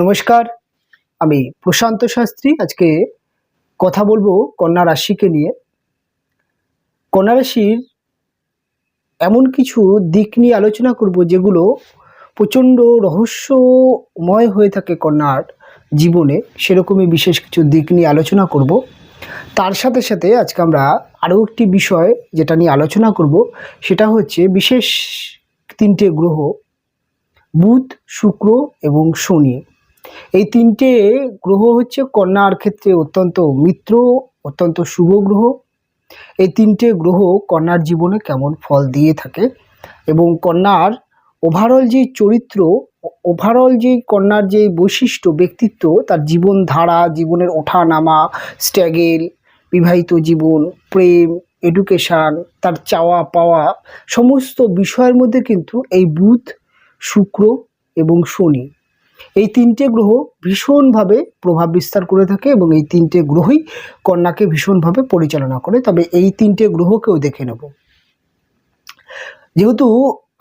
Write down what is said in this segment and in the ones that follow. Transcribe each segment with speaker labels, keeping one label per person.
Speaker 1: নমস্কার, আমি প্রশান্ত শাস্ত্রী। আজকে কথা বলবো কন্যা রাশিকে নিয়ে। কন্যা রাশির এমন কিছু দিক নিয়ে আলোচনা করব যেগুলো প্রচণ্ড রহস্যময় হয়ে থাকে কন্যার জীবনে। সেরকমই বিশেষ কিছু দিক নিয়ে আলোচনা করব। তার সাথে সাথে আজকে আমরা আরও একটি বিষয় যেটা নিয়ে আলোচনা করব, সেটা হচ্ছে বিশেষ তিনটে গ্রহ, বুধ, শুক্র এবং শনি। এই তিনটে গ্রহ হচ্ছে কন্যার ক্ষেত্রে অত্যন্ত মিত্র, অত্যন্ত শুভ গ্রহ। এই তিনটে গ্রহ কন্যার জীবনে কেমন ফল দিয়ে থাকে এবং কন্যার ওভারঅল যে চরিত্র, ওভারঅল যে কন্যার যে বৈশিষ্ট্য, ব্যক্তিত্ব, তার জীবনধারা, জীবনের ওঠা নামা, স্ট্রাগল, বিবাহিত জীবন, প্রেম, এডুকেশান, তার চাওয়া পাওয়া, সমস্ত বিষয়ের মধ্যে কিন্তু এই বুধ, শুক্র এবং শনি, এই তিনটে গ্রহ ভীষণভাবে প্রভাব বিস্তার করে থাকে এবং এই তিনটে গ্রহই কন্যাকে ভীষণভাবে পরিচালনা করে। তবে এই তিনটে গ্রহকেও দেখে নেব। যেহেতু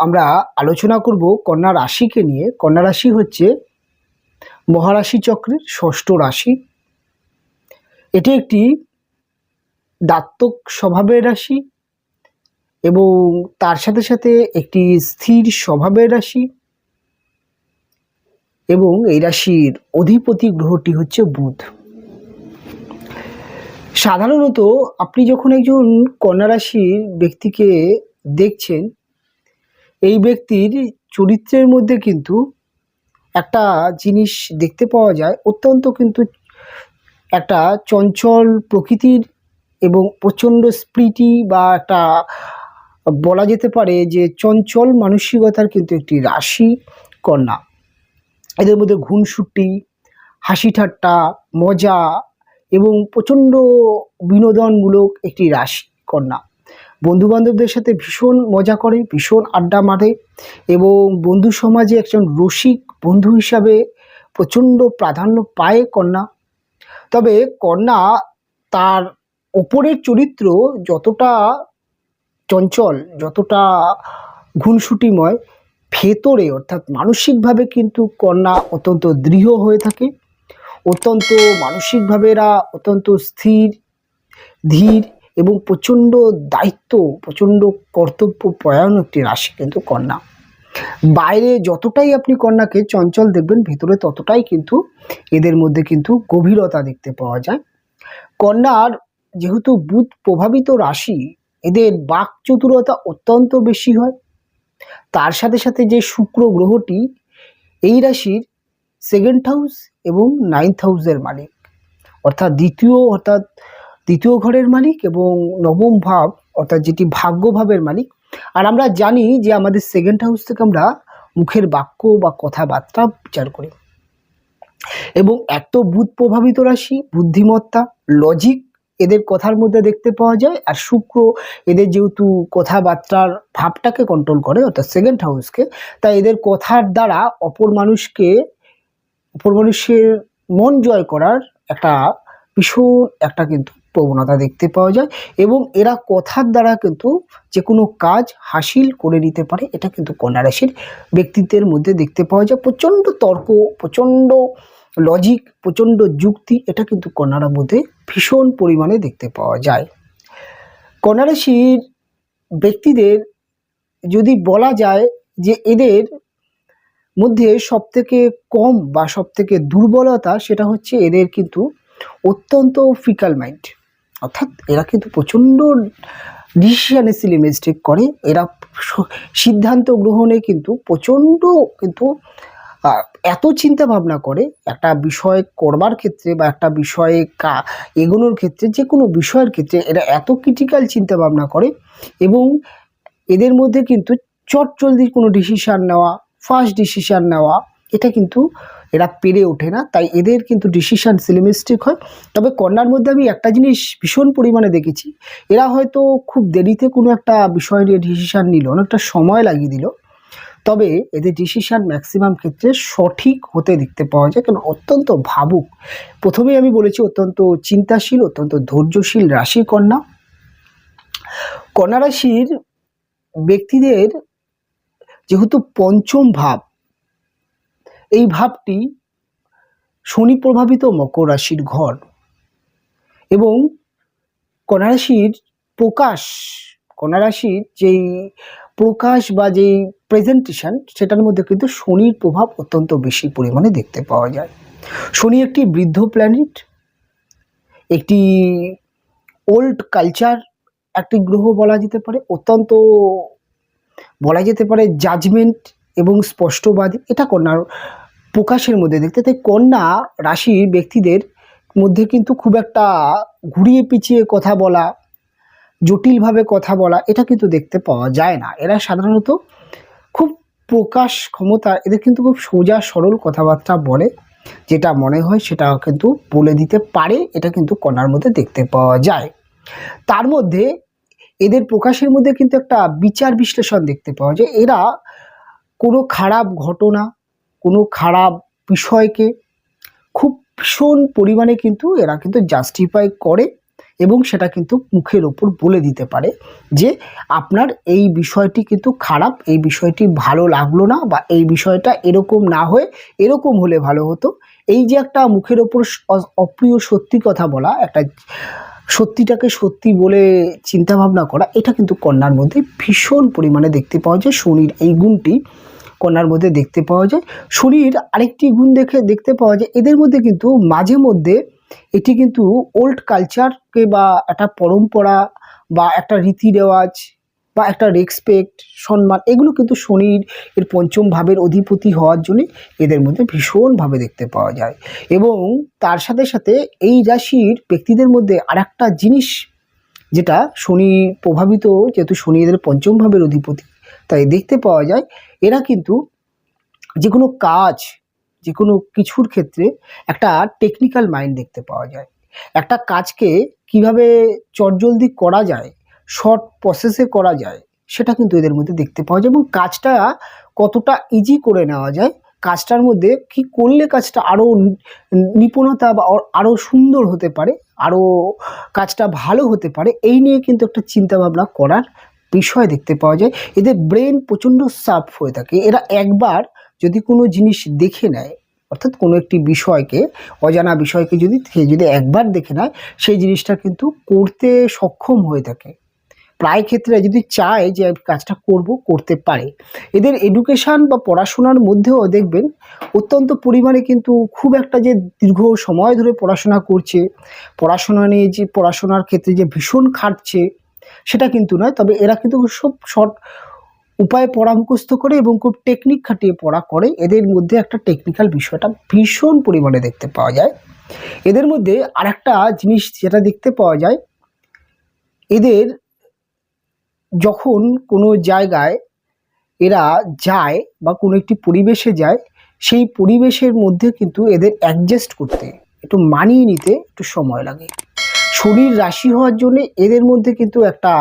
Speaker 1: আমরা আলোচনা করব কন্যা রাশিকে নিয়ে, কন্যা রাশি হচ্ছে মহারাশি চক্রের ষষ্ঠ রাশি। এটি একটি দাত্তক স্বভাবের রাশি এবং তার সাথে সাথে একটি স্থির স্বভাবের রাশি এবং এই রাশির অধিপতি গ্রহটি হচ্ছে বুধ। সাধারণত আপনি যখন একজন কন্যা রাশির ব্যক্তিকে দেখছেন, এই ব্যক্তির চরিত্রের মধ্যে কিন্তু একটা জিনিস দেখতে পাওয়া যায়, অত্যন্ত কিন্তু একটা চঞ্চল প্রকৃতির এবং প্রচণ্ড স্প্রিটি বা একটা বলা যেতে পারে যে চঞ্চল মানসিকতার কিন্তু একটি রাশি কন্যা। এদের মধ্যে খুনসুটি, হাসি ঠাট্টা, মজা এবং প্রচণ্ড বিনোদনমূলক একটি রাশি কন্যা। বন্ধুবান্ধবদের সাথে ভীষণ মজা করে, ভীষণ আড্ডা মারে এবং বন্ধু সমাজে একজন রসিক বন্ধু হিসাবে প্রচণ্ড প্রাধান্য পায় কন্যা। তবে কন্যা তার ওপরের চরিত্র যতটা চঞ্চল, যতটা খুনসুটিময়, ভেতরে অর্থাৎ মানসিকভাবে কিন্তু কন্যা অত্যন্ত দৃঢ় হয়ে থাকে, অত্যন্ত মানসিকভাবে এরা অত্যন্ত স্থির, ধীর এবং প্রচণ্ড দায়িত্ব, প্রচণ্ড কর্তব্য পরায়ণ একটি রাশি কিন্তু কন্যা। বাইরে যতটাই আপনি কন্যাকে চঞ্চল দেখবেন, ভেতরে ততটাই কিন্তু এদের মধ্যে কিন্তু গভীরতা দেখতে পাওয়া যায়। কন্যার যেহেতু বুধ প্রভাবিত রাশি, এদের বাক চতুরতা অত্যন্ত বেশি হয়। তার সাথে সাথে যে শুক্র গ্রহটি এই রাশির সেকেন্ড হাউস এবং নাইন্থ হাউসের মালিক, অর্থাৎ দ্বিতীয় ঘরের মালিক এবং নবম ভাব অর্থাৎ যেটি ভাগ্যভাবের মালিক। আর আমরা জানি যে আমাদের সেকেন্ড হাউস থেকে আমরা মুখের বাক্য বা কথাবার্তা বিচার করি এবং এত বুধ প্রভাবিত রাশি, বুদ্ধিমত্তা, লজিক এদের কথার মধ্যে দেখতে পাওয়া যায়। আর শুক্র এদের যেহেতু কথাবার্তার ভাবটাকে কন্ট্রোল করে অর্থাৎ সেকেন্ড হাউসকে, তাই এদের কথার দ্বারা অপর মানুষের মন জয় করার একটা ভীষণ একটা কিন্তু প্রবণতা দেখতে পাওয়া যায় এবং এরা কথার দ্বারা কিন্তু যে কোনো কাজ হাসিল করে নিতে পারে। এটা কিন্তু কন্যা রাশির ব্যক্তিত্বের মধ্যে দেখতে পাওয়া যায়। প্রচণ্ড তর্ক, প্রচণ্ড লজিক, প্রচণ্ড যুক্তি, এটা কিন্তু কন্যার মধ্যে ভীষণ পরিমাণে দেখতে পাওয়া যায়। কন্যা রাশির ব্যক্তিদের যদি বলা যায় যে এদের মধ্যে সবথেকে কম বা সবথেকে দুর্বলতা, সেটা হচ্ছে এদের কিন্তু অত্যন্ত ফিকাল মাইন্ড, অর্থাৎ এরা কিন্তু প্রচণ্ড ডিসিশনে মিস্টেক করে। এরা সিদ্ধান্ত গ্রহণে কিন্তু প্রচণ্ড কিন্তু এত চিন্তা ভাবনা করে একটা বিষয় করবার ক্ষেত্রে বা একটা বিষয়ে এগোনোর ক্ষেত্রে, যে কোনো বিষয়ের ক্ষেত্রে এরা এত ক্রিটিক্যাল চিন্তা ভাবনা করে এবং এদের মধ্যে কিন্তু চটজলদি কোনো ডিসিশান নেওয়া, ফাস্ট ডিসিশান নেওয়া, এটা কিন্তু এরা পেরে ওঠে না। তাই এদের কিন্তু ডিসিশান সিলেমিস্টিক হয়। তবে কন্যার মধ্যে আমি একটা জিনিস ভীষণ পরিমাণে দেখেছি, এরা হয়তো খুব দেরিতে কোনো একটা বিষয় নিয়ে ডিসিশান নিল, অনেকটা সময় লাগিয়ে দিল, তবে এদের ডিসিশান ম্যাক্সিমাম ক্ষেত্রে সঠিক হতে দেখতে পাওয়া যায়, কারণ অত্যন্ত ভাবুক। প্রথমেই আমি বলেছি অত্যন্ত চিন্তাশীল, অত্যন্ত ধৈর্যশীল রাশি কন্যা। কন্যা রাশির ব্যক্তিদের যেহেতু পঞ্চম ভাব, এই ভাবটি শনি প্রভাবিত মকর রাশির ঘর, এবং কন্যা রাশির প্রকাশ, কন্যা রাশির যেই প্রকাশ বা যেই প্রেজেন্টেশন, সেটার মধ্যে কিন্তু শনির প্রভাব অত্যন্ত বেশি পরিমাণে দেখতে পাওয়া যায়। শনি একটি বৃদ্ধ প্ল্যানেট, একটি ওল্ড কালচার একটি গ্রহ বলা যেতে পারে, অত্যন্ত বলা যেতে পারে জাজমেন্ট এবং স্পষ্টবাদী, এটা কন্যার প্রকাশের মধ্যে দেখতে। তাই কন্যা রাশির ব্যক্তিদের মধ্যে কিন্তু খুব একটা ঘুরিয়ে পিছিয়ে কথা বলা, জটিলভাবে কথা বলা, এটা কিন্তু দেখতে পাওয়া যায় না। এরা সাধারণত খুব প্রকাশ ক্ষমতা, এদের কিন্তু খুব সোজা সরল কথাবার্তা বলে, যেটা মনে হয় সেটা কিন্তু বলে দিতে পারে, এটা কিন্তু কন্যার মধ্যে দেখতে পাওয়া যায়। তার মধ্যে এদের প্রকাশের মধ্যে কিন্তু একটা বিচার বিশ্লেষণ দেখতে পাওয়া যায়। এরা কোনো খারাপ ঘটনা, কোনো খারাপ বিষয়কে খুব ভীষণ পরিমাণে কিন্তু এরা কিন্তু জাস্টিফাই করে, এবং সেটা কিন্তু মুখের ওপর বলে দিতে পারে যে আপনার এই বিষয়টি কিন্তু খারাপ, এই বিষয়টি ভালো লাগলো না, বা এই বিষয়টা এরকম না হয়ে এরকম হলে ভালো হতো। এই যে একটা মুখের ওপর অপ্রিয় সত্যি কথা বলা, একটা সত্যিটাকে সত্যি বলে চিন্তা ভাবনা করা, এটা কিন্তু কন্যার মধ্যে ভীষণ পরিমাণে দেখতে পাওয়া যায়। শনির এই গুণটি কন্যার মধ্যে দেখতে পাওয়া যায়। শনির আরেকটি গুণ দেখতে পাওয়া যায়, এদের মধ্যে কিন্তু মাঝে মধ্যে এটি কিন্তু ওল্ড কালচারকে বা একটা পরম্পরা বা একটা রীতি রেওয়াজ বা একটা রেসপেক্ট, সম্মান, এগুলো কিন্তু শনির এর পঞ্চম ভাবের অধিপতি হওয়ার জন্য এদের মধ্যে ভীষণভাবে দেখতে পাওয়া যায়। এবং তার সাথে সাথে এই রাশির ব্যক্তিদের মধ্যে আরেকটা জিনিস, যেটা শনি প্রভাবিত, যেহেতু শনি এদের পঞ্চম ভাবের অধিপতি, তাই দেখতে পাওয়া যায় এরা কিন্তু যে কোনো কাজ, যে কোনো কিছুর ক্ষেত্রে একটা টেকনিক্যাল মাইন্ড দেখতে পাওয়া যায়। একটা কাজকে কিভাবে চটজলদি করা যায়, শর্ট প্রসেসে করা যায়, সেটা কিন্তু এদের মধ্যে দেখতে পাওয়া যায়। এবং কাজটা কতটা ইজি করে নেওয়া যায়, কাজটার মধ্যে কি করলে কাজটা আরও নিপুণতা বা আরও সুন্দর হতে পারে, আরও কাজটা ভালো হতে পারে, এই নিয়ে কিন্তু একটা চিন্তাভাবনা করার বিষয় দেখতে পাওয়া যায়। এদের ব্রেন প্রচণ্ড শার্প হয়ে থাকে। এরা একবার যদি কোনো জিনিস দেখে নেয়, অর্থাৎ কোনো একটি বিষয়কে, অজানা বিষয়কে যদি একবার দেখে নেয়, সেই জিনিসটা কিন্তু করতে সক্ষম হয়ে থাকে। প্রায় ক্ষেত্রে যদি চায় যে কাজটা করতে পারে। এদের এডুকেশান বা পড়াশোনার মধ্যেও দেখবেন অত্যন্ত পরিমাণে কিন্তু খুব একটা যে দীর্ঘ সময় ধরে পড়াশোনা করছে, পড়াশোনা নিয়ে যে পড়াশোনার ক্ষেত্রে যে ভীষণ খাটছে, সেটা কিন্তু নয়। তবে এরা কিন্তু সব শর্ট উপায়ে পড়া মুখস্থ করে এবং খুব টেকনিক খাটিয়ে পড়া করে। এদের মধ্যে একটা টেকনিক্যাল বিষয়টা ভীষণ পরিমাণে দেখতে পাওয়া যায়। এদের মধ্যে আরেকটা জিনিস যেটা দেখতে পাওয়া যায়, এদের যখন কোনো জায়গায় এরা যায় বা কোনো একটি পরিবেশে যায়, সেই পরিবেশের মধ্যে কিন্তু এদের অ্যাডজাস্ট করতে, একটু মানিয়ে নিতে একটু সময় লাগে। শনির রাশি হওয়ার জন্য এদের মধ্যে কিন্তু একটা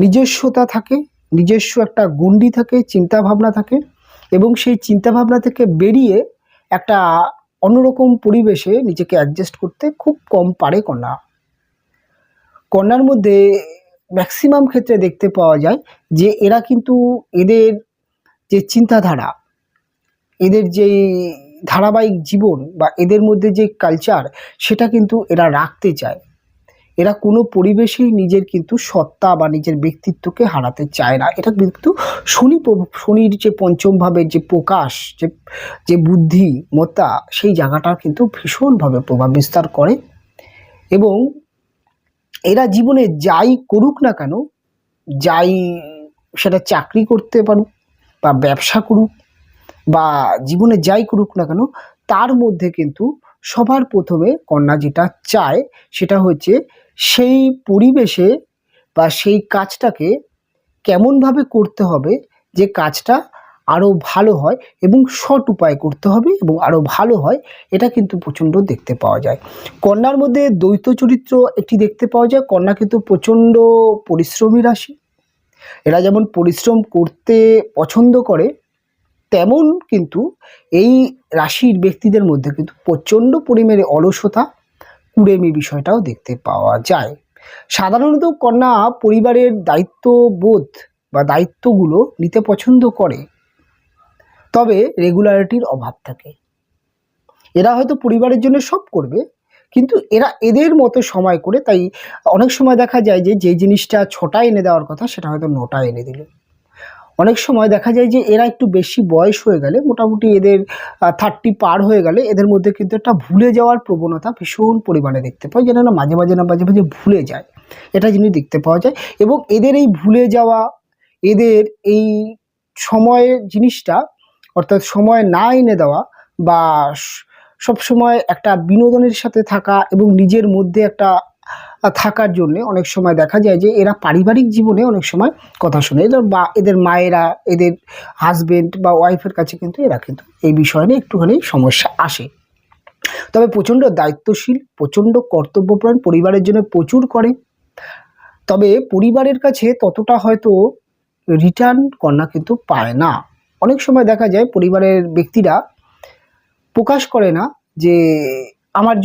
Speaker 1: নিজস্বতা থাকে, নিজস্ব একটা গণ্ডি থাকে, চিন্তাভাবনা থাকে, এবং সেই চিন্তাভাবনা থেকে বেরিয়ে একটা অন্যরকম পরিবেশে নিজেকে অ্যাডজাস্ট করতে খুব কম পারে কন্যা। কন্যার মধ্যে ম্যাক্সিমাম ক্ষেত্রে দেখতে পাওয়া যায় যে এরা কিন্তু এদের যে চিন্তাধারা, এদের যে ধারাবাহিক জীবন বা এদের মধ্যে যে কালচার, সেটা কিন্তু এরা রাখতে চায়। এরা কোনো পরিবেশেই নিজের কিন্তু সত্তা বা নিজের ব্যক্তিত্বকে হারাতে চায় না। এটা কিন্তু শনির যে পঞ্চম ভাবের যে প্রকাশ, যে বুদ্ধিমত্তা, সেই জায়গাটা কিন্তু ভীষণভাবে প্রভাব বিস্তার করে। এবং এরা জীবনে যাই করুক না কেন, যাই সেটা চাকরি করতে পারুক বা ব্যবসা করুক বা জীবনে যাই করুক না কেন, তার মধ্যে কিন্তু সবার প্রথমে কন্যা যেটা চায় সেটা হচ্ছে সেই পরিবেশে বা সেই কাজটাকে কেমনভাবে করতে হবে যে কাজটা আরও ভালো হয়, এবং শর্ট উপায়ে করতে হবে এবং আরও ভালো হয়, এটা কিন্তু প্রচণ্ড দেখতে পাওয়া যায়। কন্যার মধ্যে দ্বৈত চরিত্র একটি দেখতে পাওয়া যায়। কন্যা কিন্তু প্রচণ্ড পরিশ্রমী রাশি। এরা যেমন পরিশ্রম করতে পছন্দ করে, তেমন কিন্তু এই রাশির ব্যক্তিদের মধ্যে কিন্তু প্রচণ্ড পরিমাণে অলসতা, কুড়েমি বিষয়টাও দেখতে পাওয়া যায়। সাধারণত কন্যা পরিবারের দায়িত্ববোধ বা দায়িত্বগুলো নিতে পছন্দ করে, তবে রেগুলারিটির অভাব থাকে। এরা হয়তো পরিবারের জন্য সব করবে, কিন্তু এরা এদের মতো সময় করে, তাই অনেক সময় দেখা যায় যে যে জিনিসটা 6টা এনে দেওয়ার কথা সেটা হয়তো 9টা এনে দিল। অনেক সময় দেখা যায় যে এরা একটু বেশি বয়স হয়ে গেলে, মোটামুটি এদের 30 পার হয়ে গেলে এদের মধ্যে কিন্তু একটা ভুলে যাওয়ার প্রবণতা ভীষণ পরিমাণে দেখতে পাই, যেন না মাঝে মাঝে ভুলে যায়, এটা জিনিস দেখতে পাওয়া যায়। এবং এদের এই ভুলে যাওয়া, এদের এই সময়ের জিনিসটা, অর্থাৎ সময় না এনে দেওয়া বা সবসময় একটা বিনোদনের সাথে থাকা এবং নিজের মধ্যে একটা থাকার জন্যে অনেক সময় দেখা যায় যে এরা পারিবারিক জীবনে অনেক সময় কথা শোনে, বা এদের মায়েরা, এদের হাজবেন্ড বা ওয়াইফের কাছে কিন্তু এরা কিন্তু এই বিষয় নিয়ে একটুখানি সমস্যা আসে। তবে প্রচণ্ড দায়িত্বশীল, প্রচণ্ড কর্তব্যপরায়ণ, পরিবারের জন্য প্রচুর করে, তবে পরিবারের কাছে ততটা হয়তো রিটার্ন কন্যা কিন্তু পায় না। অনেক সময় দেখা যায় পরিবারের ব্যক্তিরা প্রকাশ করে না যে আমার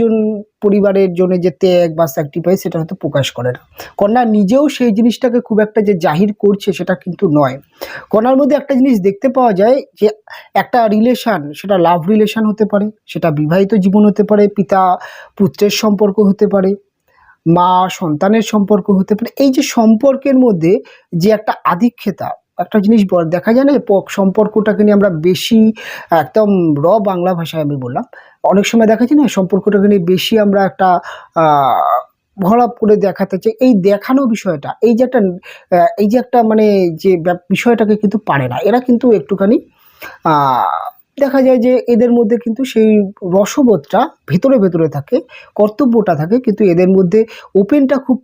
Speaker 1: পরিবারের জন্য যে ত্যাগ বা স্যাক্রিফাইস, সেটা হয়তো প্রকাশ করে না। কন্যা নিজেও সেই জিনিসটাকে খুব একটা যে জাহির করছে সেটা কিন্তু নয়। কন্যার মধ্যে একটা জিনিস দেখতে পাওয়া যায় যে একটা রিলেশান, সেটা লাভ রিলেশান হতে পারে, সেটা বিবাহিত জীবন হতে পারে, পিতা পুত্রের সম্পর্ক হতে পারে, মা সন্তানের সম্পর্ক হতে পারে। এই যে সম্পর্কের মধ্যে যে একটা আধিক্যতা, একটা জিনিস দেখা যায় না, সম্পর্কটাকে নিয়ে আমরা বেশি, একদম বাংলা ভাষায় আমি বললাম, অনেক সময় দেখা যায় না সম্পর্কটাকে নিয়ে বেশি আমরা একটা ঘোরাপ করে দেখাতে চাই। এই দেখানো বিষয়টা, এই যে একটা মানে যে বিষয়টাকে কিন্তু পারে না এরা, কিন্তু একটুখানি দেখা যায় যে এদের মধ্যে কিন্তু সেই রসবোধটা ভেতরে ভেতরে থাকে, কর্তব্যটা থাকে, কিন্তু এদের মধ্যে ওপেনটা খুব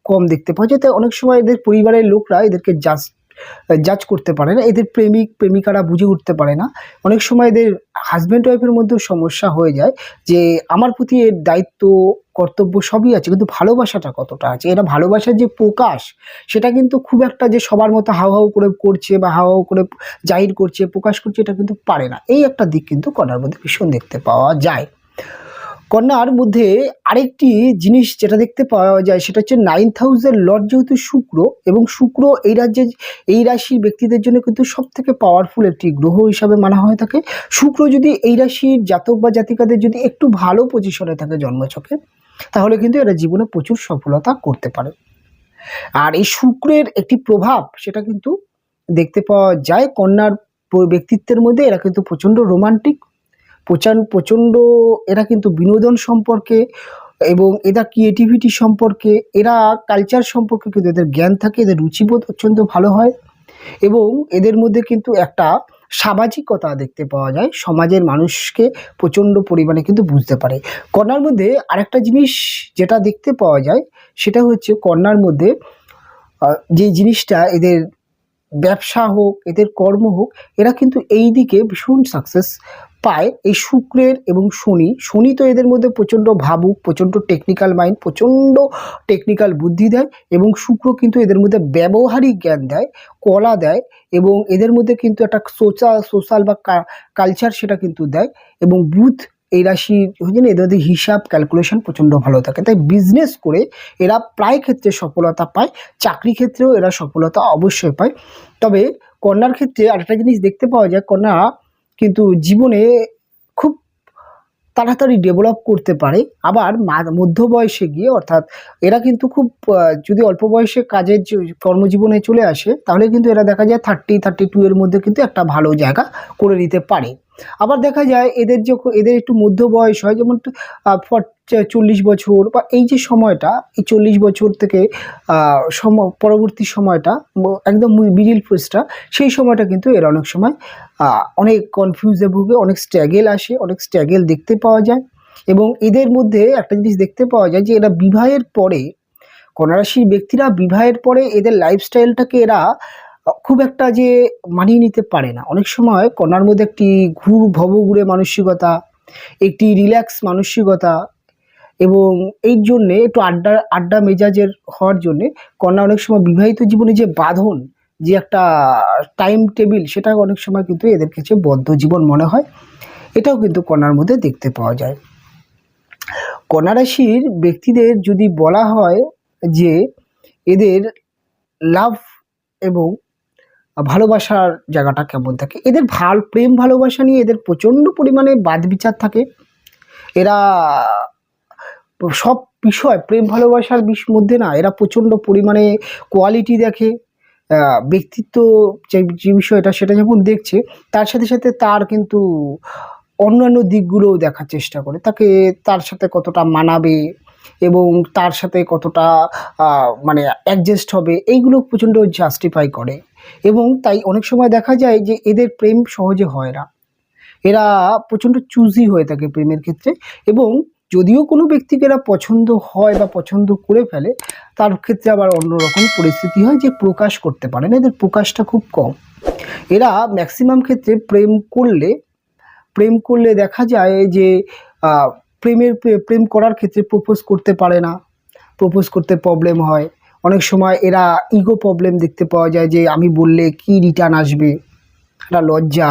Speaker 1: কম দেখতে পাওয়া যায়। তাই অনেক সময় এদের পরিবারের লোকরা এদেরকে জাজ করতে পারে না, এদের প্রেমিক প্রেমিকারা বুঝে উঠতে পারে না। অনেক সময় এদের হাজব্যান্ড ওয়াইফের মধ্যেও সমস্যা হয়ে যায় যে আমার প্রতি এর দায়িত্ব কর্তব্য সবই আছে, কিন্তু ভালোবাসাটা কতটা আছে, এরা ভালোবাসার যে প্রকাশ সেটা কিন্তু খুব একটা যে সবার মতো হাউ হাউ করে করছে বা হাউ হাউ করে জাহির করছে, প্রকাশ করছে, এটা কিন্তু পারে না। এই একটা দিক কিন্তু কন্যার মধ্যে ভীষণ দেখতে পাওয়া যায়। কন্যার মধ্যে আরেকটি জিনিস যেটা দেখতে পাওয়া যায় সেটা হচ্ছে 9th হাউসের লর্ড যেহেতু শুক্র, এবং শুক্র এই রাশির ব্যক্তিদের জন্য কিন্তু সব থেকে পাওয়ারফুল একটি গ্রহ হিসাবে মানা হয়ে থাকে। শুক্র যদি এই রাশির জাতক বা জাতিকাদের যদি একটু ভালো পজিশনে থাকে জন্মছকে, তাহলে কিন্তু এরা জীবনে প্রচুর সফলতা করতে পারে। আর এই শুক্রের একটি প্রভাব সেটা কিন্তু দেখতে পাওয়া যায় কন্যার ব্যক্তিত্বের মধ্যে। এরা কিন্তু প্রচণ্ড রোমান্টিক, প্রচণ্ড এরা কিন্তু বিনোদন সম্পর্কে এবং এরা ক্রিয়েটিভিটি সম্পর্কে, এরা কালচার সম্পর্কে কিন্তু এদের জ্ঞান থাকে, এদের রুচিবোধ অত্যন্ত ভালো হয়, এবং এদের মধ্যে কিন্তু একটা সামাজিকতা দেখতে পাওয়া যায়, সমাজের মানুষকে প্রচণ্ড পরিমাণে কিন্তু বুঝতে পারে। কন্যার মধ্যে আরেকটা জিনিস যেটা দেখতে পাওয়া যায় সেটা হচ্ছে কন্যার মধ্যে যে জিনিসটা, এদের ব্যবসা হোক, এদের কর্ম হোক, এরা কিন্তু এই দিকে ভীষণ সাকসেস পায়। এই শুক্রের এবং শনি তো এদের মধ্যে প্রচণ্ড ভাবুক, প্রচণ্ড টেকনিক্যাল মাইন্ড, প্রচণ্ড টেকনিক্যাল বুদ্ধি দেয়, এবং শুক্র কিন্তু এদের মধ্যে ব্যবহারিক জ্ঞান দেয়, কলা দেয়, এবং এদের মধ্যে কিন্তু একটা সোশ্যাল বা কালচার সেটা কিন্তু দেয়। এবং বুধ এই রাশি হচ্ছে না, এদের হিসাব ক্যালকুলেশন প্রচণ্ড ভালো থাকে, তাই বিজনেস করে এরা প্রায় ক্ষেত্রে সফলতা পায়, চাকরি ক্ষেত্রেও এরা সফলতা অবশ্যই পায়। তবে কন্যার ক্ষেত্রে আরেকটা জিনিস দেখতে পাওয়া যায়, কন্যা কিন্তু জীবনে খুব তাড়াতাড়ি ডেভেলপ করতে পারে, আবার মধ্য বয়সে গিয়ে, অর্থাৎ এরা কিন্তু খুব যদি অল্প বয়সে কাজের কর্মজীবনে চলে আসে, তাহলে কিন্তু এরা দেখা যায় 30-32 এর মধ্যে কিন্তু একটা ভালো জায়গা করে নিতে পারে। আবার দেখা যায় এদের একটু মধ্য বয়স হয়, যেমন 40 বছর, বা এই যে সময়টা, এই 40 বছর থেকে পরবর্তী সময়টা, একদম মিডিল ফেজটা, সেই সময়টা কিন্তু এরা অনেক সময় অনেক কনফিউজে ভুগে, অনেক স্ট্রাগেল আসে, অনেক স্ট্রাগেল দেখতে পাওয়া যায়। এবং এদের মধ্যে একটা জিনিস দেখতে পাওয়া যায় যে এরা বিবাহের পরে, কন্যা রাশির ব্যক্তিরা বিবাহের পরে এদের লাইফস্টাইলটাকে এরা খুব একটা যে মানিয়ে নিতে পারে না। অনেক সময় কন্যার মধ্যে একটি ভবঘুরে মানসিকতা, একটি রিল্যাক্স মানসিকতা, এবং এই জন্যে একটু আড্ডা মেজাজের হওয়ার জন্যে কন্যা অনেক সময় বিবাহিত জীবনে যে বাঁধন, যে একটা টাইম টেবিল, সেটা অনেক সময় কিন্তু এদের কাছে বদ্ধ জীবন মনে হয়। এটাও কিন্তু কন্যার মধ্যে দেখতে পাওয়া যায়। কন্যা রাশির ব্যক্তিদের যদি বলা হয় যে এদের লাভ এবং ভালোবাসার জায়গাটা কেমন থাকে। এদের প্রেম ভালোবাসা নিয়ে এদের প্রচণ্ড পরিমাণে বাদ বিচার থাকে। এরা সব বিষয় প্রেম ভালোবাসার মধ্যে না এরা প্রচণ্ড পরিমাণে কোয়ালিটি দেখে, ব্যক্তিত্ব যে বিষয়টা সেটা যখন দেখছে তার সাথে সাথে তার কিন্তু অন্যান্য দিকগুলোও দেখার চেষ্টা করে, তার সাথে কতটা মানাবে এবং তার সাথে কতটা মানে অ্যাডজাস্ট হবে, এইগুলো প্রচণ্ড জাস্টিফাই করে। এবং তাই অনেক সময় দেখা যায় যে এদের প্রেম সহজে হয় না, এরা প্রচণ্ড চুজি হয়ে থাকে প্রেমের ক্ষেত্রে। এবং যদিও কোনো ব্যক্তিকে এরা পছন্দ হয় বা পছন্দ করে ফেলে, তার ক্ষেত্রে আবার অন্যরকম পরিস্থিতি হয় যে প্রকাশ করতে পারে না, এদের প্রকাশটা খুব কম। এরা ম্যাক্সিমাম ক্ষেত্রে প্রেম করলে দেখা যায় যে প্রেম করার ক্ষেত্রে প্রপোজ করতে পারে না, প্রপোজ করতে প্রবলেম হয়। অনেক সময় এরা ইগো প্রবলেম দেখতে পাওয়া যায় যে আমি বললে কি রিটার্ন আসবে, একটা লজ্জা,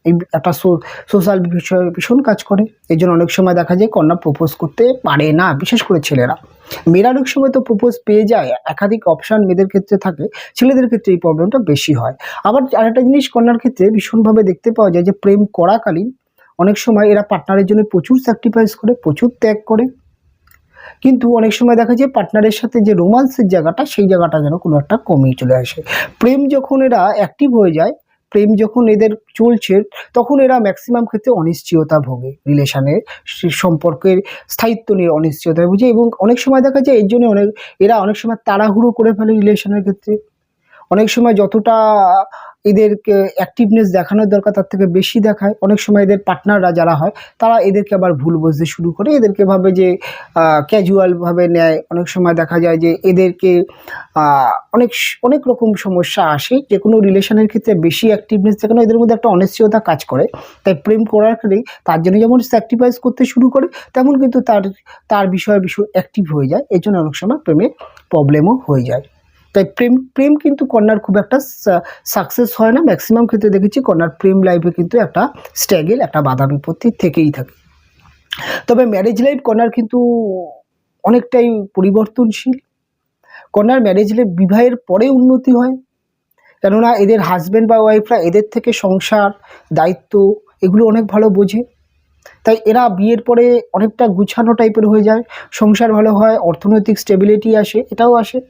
Speaker 1: এই একটা সোশ্যাল বিষয় ভীষণ কাজ করে। এই জন্য অনেক সময় দেখা যায় কন্যা প্রপোজ করতে পারে না, বিশেষ করে ছেলেরা। মেয়েরা অনেক সময় তো প্রপোজ পেয়ে যায়, একাধিক অপশান মেয়েদের ক্ষেত্রে থাকে, ছেলেদের ক্ষেত্রে এই প্রবলেমটা বেশি হয়। আবার আরেকটা জিনিস কন্যার ক্ষেত্রে ভীষণভাবে দেখতে পাওয়া যায় যে প্রেম করাকালীন অনেক সময় এরা পার্টনারের জন্য প্রচুর স্যাক্রিফাইস করে, প্রচুর ত্যাগ করে, কিন্তু অনেক সময় দেখা যায় পার্টনারের সাথে যে রোমান্সের জায়গাটা সেই জায়গাটা যেন কোনো একটা কমেই চলে আসে। প্রেম যখন এরা অ্যাক্টিভ হয়ে যায়, প্রেম যখন এদের চলছে, তখন এরা ম্যাক্সিমাম ক্ষেত্রে অনিশ্চয়তা ভোগে, রিলেশনের সম্পর্কের স্থায়িত্ব নিয়ে অনিশ্চয়তা ভোগে। এবং অনেক সময় দেখা যায় এর জন্য এরা অনেক সময় তাড়াহুড়ো করে ফেলে রিলেশনের ক্ষেত্রে। অনেক সময় যতটা এদেরকে অ্যাক্টিভনেস দেখানোর দরকার তার থেকে বেশি দেখায়। অনেক সময় এদের পার্টনাররা যারা হয় তারা এদেরকে আবার ভুল বুঝতে শুরু করে, এদেরকে ভাবে যে ক্যাজুয়ালভাবে নেয়। অনেক সময় দেখা যায় যে এদেরকে অনেক রকম সমস্যা আসে, যে কোনো রিলেশনের ক্ষেত্রে বেশি অ্যাক্টিভনেস দেখানো এদের মধ্যে একটা অনিশ্চয়তা কাজ করে। তাই প্রেম করার ক্ষেত্রে তার জন্য যেমন স্যাক্রিফাইস করতে শুরু করে, তেমন কিন্তু তার বিষয় অ্যাক্টিভ হয়ে যায়। এই জন্য অনেক সময় প্রেমে প্রবলেমও হয়ে যায়। তাই প্রেম কিন্তু কন্যার খুব একটা সাকসেস হয় না। ম্যাক্সিমাম ক্ষেত্রে দেখেছি কন্যার প্রেম লাইফে কিন্তু একটা স্ট্রাগল, একটা বাধা বিপত্তি থেকেই থাকে। তবে ম্যারেজ লাইফ কন্যার কিন্তু অনেকটাই পরিবর্তনশীল। কন্যার ম্যারেজ লাইফ বিবাহের পরে উন্নতি হয়, কেননা এদের হাজব্যান্ড বা ওয়াইফরা এদের থেকে সংসার, দায়িত্ব এগুলো অনেক ভালো বোঝে। তাই এরা বিয়ের পরে অনেকটা গুছানো টাইপের হয়ে যায়, সংসার ভালো হয়, অর্থনৈতিক স্টেবিলিটি আসে, এটাও আসে।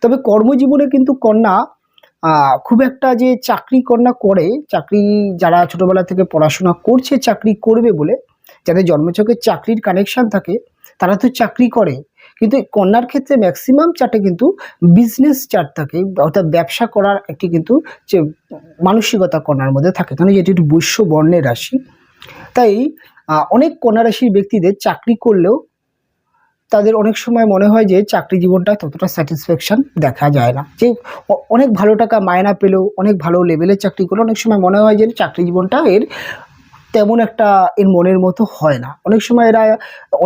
Speaker 1: তবে কর্মজীবনে কিন্তু কন্যা খুব একটা যে চাকরি কন্যা করে, চাকরি যারা ছোটোবেলা থেকে পড়াশোনা করছে চাকরি করবে বলে, যাদের জন্মছকে চাকরির কানেকশান থাকে তারা তো চাকরি করে, কিন্তু কন্যার ক্ষেত্রে ম্যাক্সিমাম চার্টে কিন্তু বিজনেস চার্ট থাকে, অর্থাৎ ব্যবসা করার একটি কিন্তু যে মানসিকতা কন্যার মধ্যে থাকে, কারণ যেটি একটি বৈশ্য বর্ণের রাশি। তাই অনেক কন্যা রাশির ব্যক্তিদের চাকরি করলেও তাদের অনেক সময় মনে হয় যে চাকরি জীবনটা ততটা স্যাটিসফ্যাকশান দেখা যায় না, যে অনেক ভালো টাকা মায়না পেলেও, অনেক ভালো লেভেলের চাকরি করলেও অনেক সময় মনে হয় যে চাকরি জীবনটা তেমন একটা মনের মতো হয় না। অনেক সময় এরা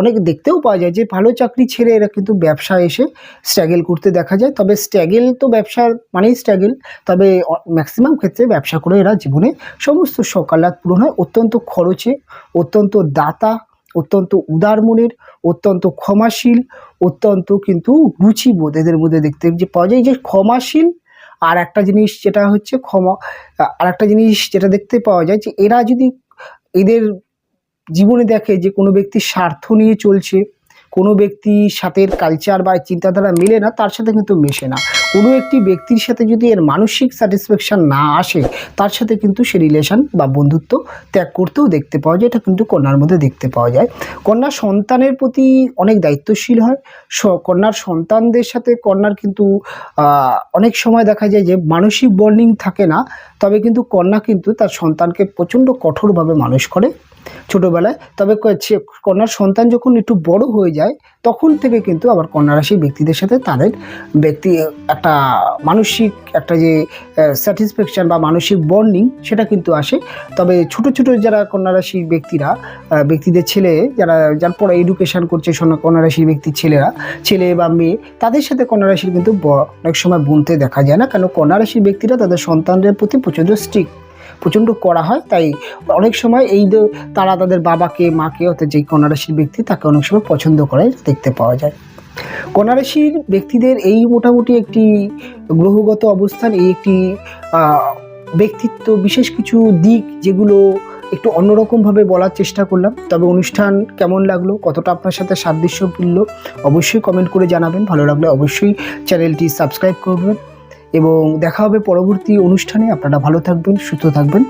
Speaker 1: অনেক দেখতেও পাওয়া যায় যে ভালো চাকরি ছেড়ে এরা কিন্তু ব্যবসায় এসে স্ট্রাগল করতে দেখা যায়। তবে স্ট্রাগল তো ব্যবসার মানেই স্ট্রাগল, তবে ম্যাক্সিমাম ক্ষেত্রে ব্যবসা করে এরা জীবনে সমস্ত সকালাত পূরণ হয়। অত্যন্ত খরচে, অত্যন্ত দাতা, অত্যন্ত উদার মনের, অত্যন্ত ক্ষমাশীল, অত্যন্ত কিন্তু রুচিবোধ এদের মধ্যে দেখতে যে পাওয়া যায়, যে ক্ষমাশীল। আর একটা জিনিস যেটা হচ্ছে আর একটা জিনিস যেটা দেখতে পাওয়া যায় যে এরা যদি এদের জীবনে দেখে যে কোনো ব্যক্তি স্বার্থ নিয়ে চলছে, কোনো ব্যক্তির সাথে কালচার বা চিন্তাধারা মেলে না, তার সাথে কিন্তু মেশে না। কোনো একটি ব্যক্তির সাথে যদি এর মানসিক স্যাটিসফ্যাকশান না আসে, তার সাথে কিন্তু সে রিলেশন বা বন্ধুত্ব ত্যাগ করতেও দেখতে পাওয়া যায়। এটা কিন্তু কন্যার মধ্যে দেখতে পাওয়া যায়। কন্যা সন্তানের প্রতি অনেক দায়িত্বশীল হয়। কন্যার সন্তানদের সাথে কন্যার কিন্তু অনেক সময় দেখা যায় যে মানসিক বন্ডিং থাকে না, তবে কিন্তু কন্যা কিন্তু তার সন্তানকে প্রচণ্ড কঠোরভাবে মানুষ করে ছোটোবেলায়। তবে কন্যার সন্তান যখন একটু বড় হয়ে যায়, তখন থেকে কিন্তু আবার কন্যা রাশির ব্যক্তিদের সাথে তাদের একটা মানসিক একটা যে স্যাটিসফ্যাকশান বা মানসিক বন্ডিং সেটা কিন্তু আসে। তবে ছোটো ছোটো যারা কন্যা রাশির ব্যক্তিদের যার পরে এডুকেশান করছে কন্যা রাশির ব্যক্তির ছেলে বা মেয়ে, তাদের সাথে কন্যা রাশির কিন্তু অনেক সময় বলতে দেখা যায় না, কেন কন্যা রাশির ব্যক্তিরা তাদের সন্তানদের প্রতি প্রচণ্ড করা হয়। তাই অনেক সময় তারা তাদের বাবাকে, মাকে, অর্থাৎ যেই কন্যা রাশির ব্যক্তি তাকে অনেক সময় পছন্দ করে দেখতে পাওয়া যায়। কন্যা রাশির ব্যক্তিদের এই মোটামুটি একটি গ্রহগত অবস্থান, এই একটি ব্যক্তিত্ব, বিশেষ কিছু দিক যেগুলো একটু অন্যরকমভাবে বলার চেষ্টা করলাম। তবে অনুষ্ঠান কেমন লাগলো, কতটা আপনার সাথে সাদৃশ্য মিলল, অবশ্যই কমেন্ট করে জানাবেন। ভালো লাগলে অবশ্যই চ্যানেলটি সাবস্ক্রাইব করবেন এবং দেখা হবে পরবর্তী অনুষ্ঠানে। আপনারা ভালো থাকবেন, সুস্থ থাকবেন।